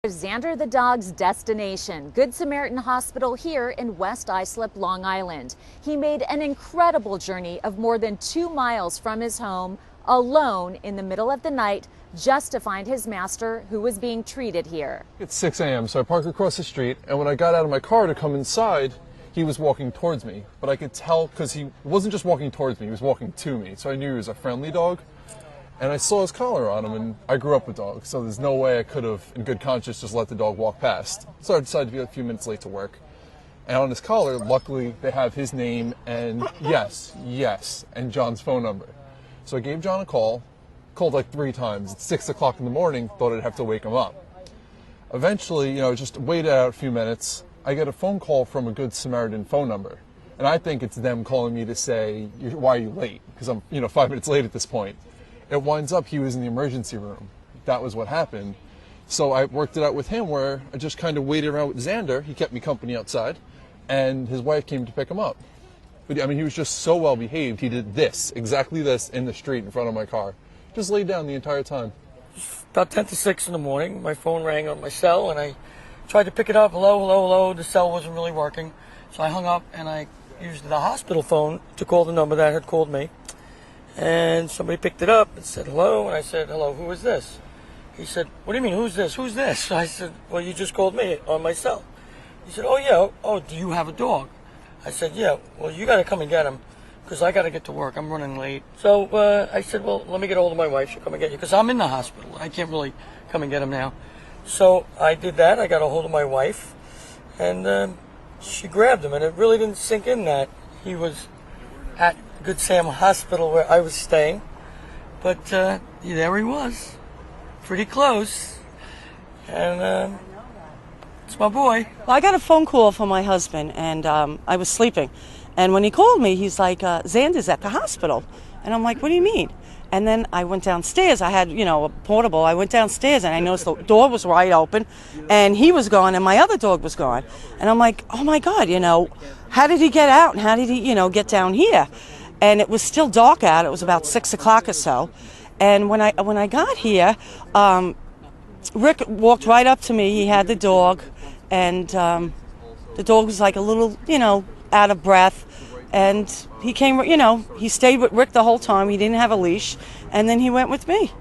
Zander the dog's destination, Good Samaritan Hospital here in West Islip, Long Island. He made an incredible journey of more than 2 miles from his home, alone in the middle of the night, just to find his master, who was being treated here. It's 6 a.m., so I parked across the street, and when I got out of my car to come inside, he was walking towards me. But I could tell, because he wasn't just walking towards me, he was walking to me, so I knew he was a friendly dog. And I saw his collar on him, and I grew up with dogs, so there's no way I could have, in good conscience, just let the dog walk past. So I decided to be a few minutes late to work. And on his collar, luckily, they have his name and yes, and John's phone number. So I gave John a call, called like 3 times. It's 6 o'clock in the morning, thought I'd have to wake him up. Eventually, just waited out a few minutes. I get a phone call from a Good Samaritan phone number. And I think it's them calling me to say, why are you late? Because I'm, 5 minutes late at this point. It winds up he was in the emergency room. That was what happened. So I worked it out with him where I just kind of waited around with Zander. He kept me company outside, and his wife came to pick him up. But he was just so well behaved. He did exactly this in the street in front of my car. Just laid down the entire time. About 10 to 6 in the morning, my phone rang on my cell, and I tried to pick it up. Hello, hello, hello. The cell wasn't really working. So I hung up, and I used the hospital phone to call the number that had called me. And somebody picked it up and said hello, and I said, hello, who is this? He said, what do you mean, who's this? Who's this? I said, well, you just called me on my cell. He said, oh, yeah. Oh, do you have a dog? I said, yeah. Well, you got to come and get him because I got to get to work. I'm running late. So I said, well, let me get a hold of my wife. She'll come and get you because I'm in the hospital. I can't really come and get him now. So I did that. I got a hold of my wife, and she grabbed him, and it really didn't sink in that he was at Good Sam Hospital where I was staying, but there he was, pretty close, and it's my boy. Well, I got a phone call from my husband, and I was sleeping, and when he called me, he's like, Zander's at the hospital, and I'm like, what do you mean? And then I went downstairs. I had, a portable. I went downstairs, and I noticed the door was wide open, and he was gone, and my other dog was gone, and I'm like, oh my God, how did he get out, and how did he, get down here? And it was still dark out. It was about 6 o'clock or so. And when I got here, Rick walked right up to me. He had the dog, and the dog was like a little, out of breath. And he came, he stayed with Rick the whole time. He didn't have a leash. And then he went with me.